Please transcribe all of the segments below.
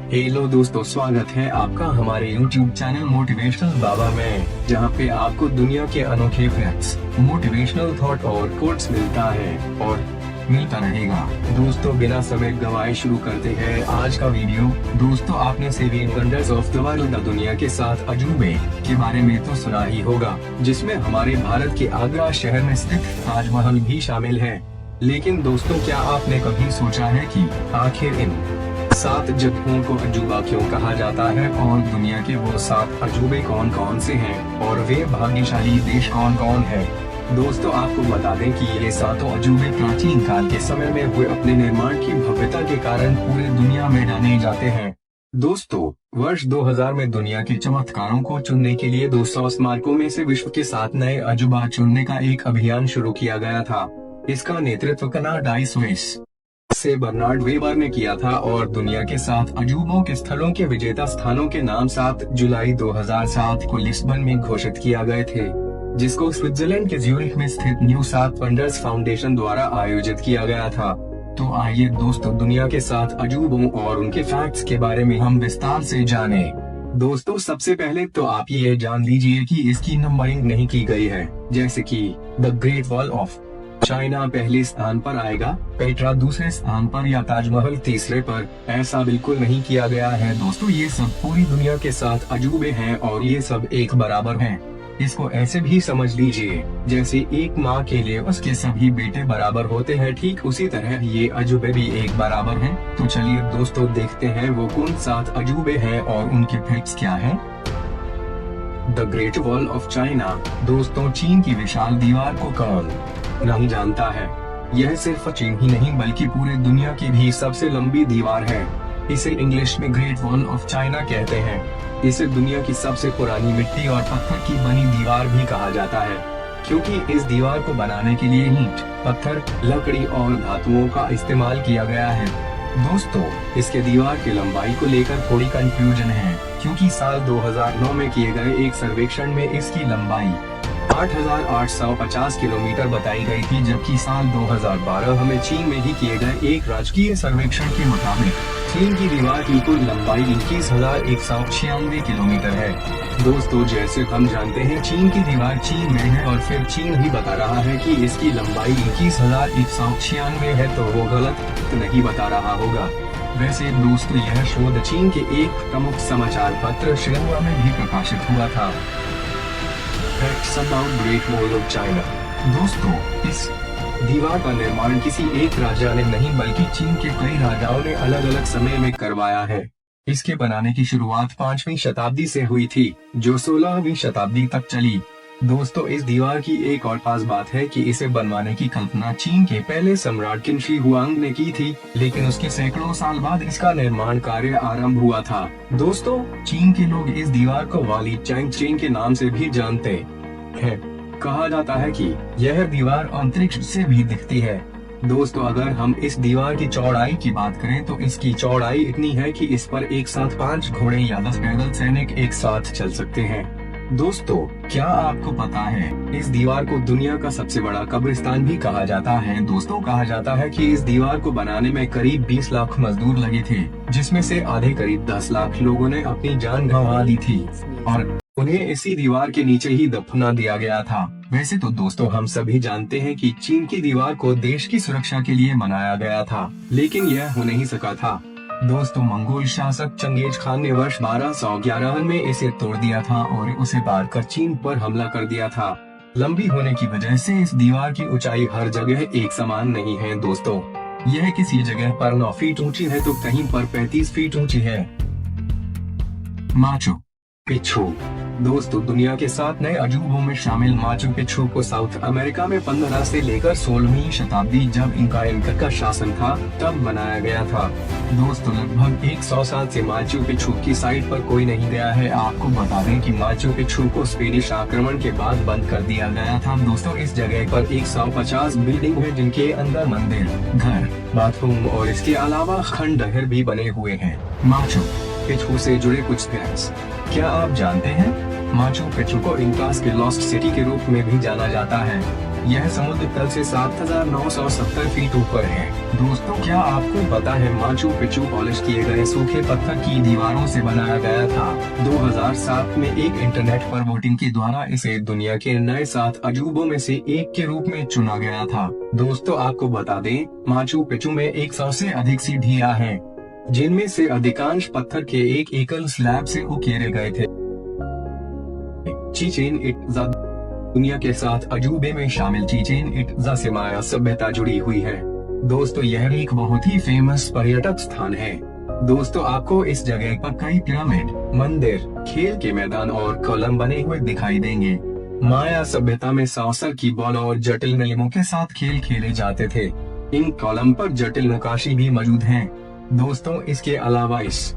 Hello दोस्तों, स्वागत है आपका हमारे YouTube चैनल मोटिवेशनल बाबा में, जहां पे आपको दुनिया के अनोखे फैक्ट्स, मोटिवेशनल थॉट और कोट्स मिलता है और मिलता रहेगा। दोस्तों, बिना समय गवाए शुरू करते हैं आज का वीडियो। दोस्तों, आपने 7 वंडर्स ऑफ द वर्ल्ड, दुनिया के 7 अजूबे के बारे में तो सुना ही होगा, जिसमें हमारे भारत के आगरा शहर में स्थित ताजमहल भी शामिल है। लेकिन दोस्तों, क्या आपने कभी सोचा है कि आखिर इन 7 जगहों को अजूबा क्यों कहा जाता है और दुनिया के वो 7 अजूबे कौन कौन से हैं और वे भाग्यशाली देश कौन कौन है? दोस्तों, आपको बता दें कि ये 7 अजूबे प्राचीन काल के समय में हुए अपने निर्माण की भव्यता के कारण पूरे दुनिया में जाने जाते हैं। दोस्तों, वर्ष 2000 में दुनिया के चमत्कारों को चुनने के लिए 200 स्मारकों में से विश्व के 7 नए अजूबा चुनने का एक अभियान शुरू किया गया था। इसका नेतृत्व कनाडाई स्विस से बर्नार्ड वेबर ने किया था और दुनिया के 7 अजूबों के स्थलों के विजेता स्थानों के नाम 7 जुलाई 2007 को लिस्बन में घोषित किया गए थे, जिसको स्विट्जरलैंड के ज्यूरिख में स्थित न्यू 7 वंडर्स फाउंडेशन द्वारा आयोजित किया गया था। तो आइए दोस्तों, दुनिया के 7 अजूबों और उनके फैक्ट्स के बारे में हम विस्तार से जाने। दोस्तों, सबसे पहले तो आप ये जान लीजिए कि इसकी नंबरिंग नहीं की गई है, जैसे कि the great wall of China पहले स्थान पर आएगा, पेट्रा दूसरे स्थान पर या ताजमहल तीसरे पर। ऐसा बिल्कुल नहीं किया गया है दोस्तों, ये सब पूरी दुनिया के 7 अजूबे हैं और ये सब एक बराबर हैं। इसको ऐसे भी समझ लीजिए जैसे एक माँ के लिए उसके सभी बेटे बराबर होते हैं, ठीक उसी तरह ये अजूबे भी एक बराबर हैं। तो चलिए दोस्तों, देखते हैं वो कौन 7 अजूबे हैं और उनके फैक्ट्स क्या हैं। The great wall of China. दोस्तों, चीन की विशाल दीवार को कौन नहीं जानता है? यह सिर्फ चीन ही नहीं बल्कि पूरे दुनिया की भी सबसे लंबी दीवार है। इसे इंग्लिश में ग्रेट वॉल ऑफ चाइना कहते हैं। इसे दुनिया की सबसे पुरानी मिट्टी और पत्थर की बनी दीवार भी कहा जाता है, क्योंकि इस दीवार को बनाने के लिए ईंट, पत्थर, लकड़ी और धातुओं का इस्तेमाल किया गया है। दोस्तों, इसके दीवार की लंबाई को लेकर थोड़ी कंफ्यूजन है, क्योंकि साल 2009 में किए गए एक सर्वेक्षण में इसकी लंबाई 8,850 किलोमीटर बताई गई थी, जबकि साल 2012 में चीन में ही किए गए एक राजकीय सर्वेक्षण के मुताबिक चीन की दीवार की कुल लंबाई 21,196 किलोमीटर है। दोस्तों, जैसे हम जानते हैं चीन की दीवार चीन में है और फिर चीन ही बता रहा है कि इसकी लंबाई 21,196 है, तो वो गलत तो नहीं बता रहा होगा। वैसे दोस्तों, यह शोध चीन के एक प्रमुख समाचार पत्र शिन्हुआ में भी प्रकाशित हुआ था। Facts about great wall of China. दोस्तों, इस दीवार का निर्माण किसी एक राजा ने नहीं बल्कि चीन के कई राजाओं ने अलग अलग समय में करवाया है। इसके बनाने की शुरुआत 5वीं शताब्दी से हुई थी, जो 16वीं शताब्दी तक चली। दोस्तों, इस दीवार की एक और खास बात है कि इसे बनवाने की कल्पना चीन के पहले सम्राट किन शी हुआंग ने की थी, लेकिन उसके सैकड़ों साल बाद इसका निर्माण कार्य आरंभ हुआ था। दोस्तों, चीन के लोग इस दीवार को वाली चैंग चेन के नाम से भी जानते हैं। कहा जाता है कि यह दीवार अंतरिक्ष से भी दिखती है। दोस्तों, अगर हम इस दीवार की चौड़ाई की बात करें तो इसकी चौड़ाई इतनी है कि इस पर एक साथ 5 घोड़े या 10 पैदल सैनिक एक साथ चल सकते हैं। दोस्तों, क्या आपको पता है इस दीवार को दुनिया का सबसे बड़ा कब्रिस्तान भी कहा जाता है? दोस्तों, कहा जाता है कि इस दीवार को बनाने में करीब 20 लाख मजदूर लगे थे, जिसमें से आधे करीब 10 लाख लोगों ने अपनी जान गंवा दी थी और उन्हें इसी दीवार के नीचे ही दफना दिया गया था। वैसे तो दोस्तों, हम सभी जानते हैं कि चीन की दीवार को देश की सुरक्षा के लिए बनाया गया था, लेकिन यह हो नहीं सका था। दोस्तों, मंगोल शासक चंगेज खान ने वर्ष 1211 में इसे तोड़ दिया था और उसे पार कर चीन पर हमला कर दिया था। लंबी होने की वजह से इस दीवार की ऊंचाई हर जगह एक समान नहीं है। दोस्तों, यह किसी जगह पर 9 फीट ऊंची है तो कहीं पर 35 फीट ऊंची है। Machu Picchu. दोस्तों, दुनिया के 7 नए अजूबों में शामिल माचू पिच्चू को साउथ अमेरिका में 15 से लेकर 16वीं शताब्दी, जब इंका का शासन था, तब बनाया गया था। दोस्तों, लगभग 100 साल से माचू पिच्चू की साइट पर कोई नहीं गया है। आपको बता दें कि माचू पिच्चू को स्पेनिश आक्रमण के बाद बंद कर दिया गया था। दोस्तों, इस जगह पर 150 बिल्डिंग है, जिनके अंदर मंदिर, घर, बाथरूम और इसके अलावा खंडहर भी बने हुए हैं। माचू पिच्चू से जुड़े कुछ फैक्ट्स। क्या आप जानते हैं माचू पिच्चू को इंकास के लॉस्ट सिटी के रूप में भी जाना जाता है? यह समुद्र तल से 7,970 फीट ऊपर है। दोस्तों, क्या आपको पता है माचू पिचू पॉलिश किए गए सूखे पत्थर की दीवारों से बनाया गया था। 2007 में एक इंटरनेट पर वोटिंग के द्वारा इसे दुनिया के नए 7 अजूबों में से एक के रूप में चुना गया था। दोस्तों, आपको बता दें, माचू पिचू में 100 से अधिक सीढ़ियां हैं, जिनमें से अधिकांश पत्थर के एक एकल स्लैब से उकेरे गए थे। चिचेन इट्जा दुनिया के 7 अजूबे में शामिल चिचेन इट्जा से माया सभ्यता जुड़ी हुई है। दोस्तों, यह एक बहुत ही फेमस पर्यटक स्थान है। दोस्तों, आपको इस जगह पर कई पिरामिड, मंदिर, खेल के मैदान और कॉलम बने हुए दिखाई देंगे। माया सभ्यता में सांसर की बॉल और जटिल नियमों के साथ खेल खेले जाते थे। इन कॉलम पर जटिल नक्काशी भी मौजूद है। दोस्तों, इसके अलावा इस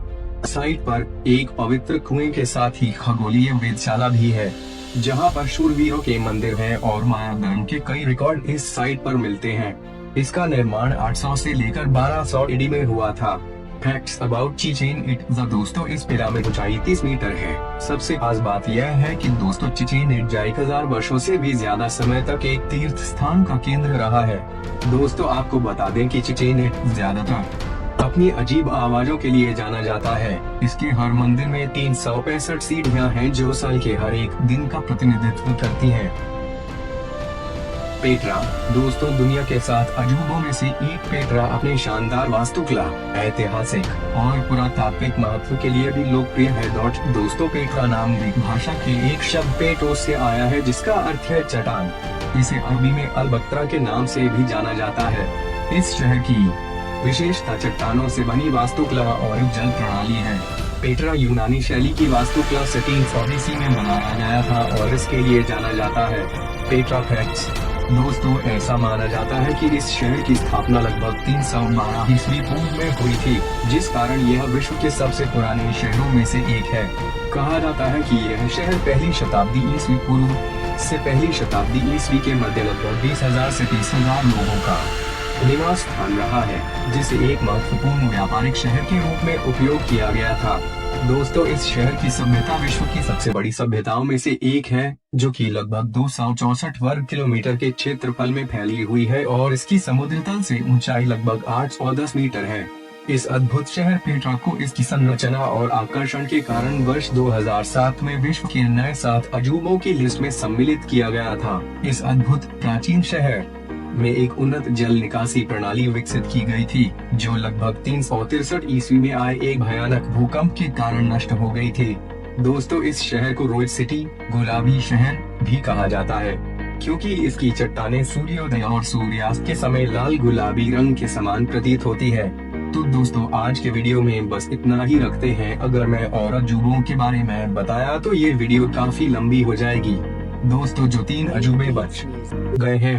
साइट पर एक पवित्र कुएं के साथ ही खगोलीय वेधशाला भी है, जहां पर शूरवीरों के मंदिर हैं और माया धर्म के कई रिकॉर्ड इस साइट पर मिलते हैं। इसका निर्माण 800 से लेकर 1200 ईडी में हुआ था। Facts about Chichen Itza. दोस्तों, इस पिरामिड ऊंचाई 30 मीटर है। सबसे खास बात यह है कि दोस्तों, चिचेन इट्जा 1000 वर्षों से भी ज्यादा समय तक एक तीर्थ स्थान का केंद्र रहा है। दोस्तों, आपको बता दें कि चिचेन इट्जा ज्यादातर अपनी अजीब आवाजों के लिए जाना जाता है। इसके हर मंदिर में 365 सीढ़ियां हैं, जो साल के हर एक दिन का प्रतिनिधित्व करती हैं। पेट्रा। दोस्तों, दुनिया के 7 अजूबों में से एक पेट्रा अपने शानदार वास्तुकला, ऐतिहासिक और पुरातात्विक महत्व के लिए भी लोकप्रिय है। दोस्तों, पेट्रा नाम ग्रीक भाषा के एक शब्द पेट्रोस से आया है, जिसका अर्थ है चट्टान। इसे अरबी में अल-बक्तरा के नाम से भी जाना जाता है। इस शहर की विशेषता चट्टानों से बनी वास्तुकला और जल प्रणाली है। पेट्रा यूनानी शैली की वास्तुकला 1700 ईस्वी में बनाया गया था और इसके लिए जाना जाता है। Petra facts. दोस्तों, ऐसा माना जाता है कि इस शहर की स्थापना लगभग 312 ईस्वी पूर्व में हुई थी, जिस कारण यह विश्व के सबसे पुराने शहरों में से एक है। कहा जाता है कि यह शहर पहली शताब्दी ईस्वी पूर्व से पहली शताब्दी ईस्वी के मध्य लगभग 20,000 से 30,000 लोगों का निवास स्थान रहा है, जिसे एक महत्वपूर्ण व्यापारिक शहर के रूप में उपयोग किया गया था। दोस्तों, इस शहर की सभ्यता विश्व की सबसे बड़ी सभ्यताओं में से एक है, जो कि लगभग 264 वर्ग किलोमीटर के क्षेत्रफल में फैली हुई है और इसकी समुद्र तल से ऊंचाई लगभग 810 मीटर है। इस अद्भुत शहर पेट्रा को इसकी संरचना और आकर्षण के कारण वर्ष 2007 में विश्व के नए 7 अजूबों की लिस्ट में सम्मिलित किया गया था। इस अद्भुत प्राचीन शहर में एक उन्नत जल निकासी प्रणाली विकसित की गई थी, जो लगभग 363 ईस्वी में आए एक भयानक भूकंप के कारण नष्ट हो गई थी। दोस्तों, इस शहर को रोज सिटी, गुलाबी शहर भी कहा जाता है, क्योंकि इसकी चट्टानें सूर्योदय और सूर्यास्त के समय लाल गुलाबी रंग के समान प्रतीत होती है। तो दोस्तों, आज के वीडियो में बस इतना ही रखते हैं। अगर मैं और अजूबों के बारे में बताया तो ये वीडियो काफी लंबी हो जाएगी। दोस्तों, जो 3 अजूबे बच गए हैं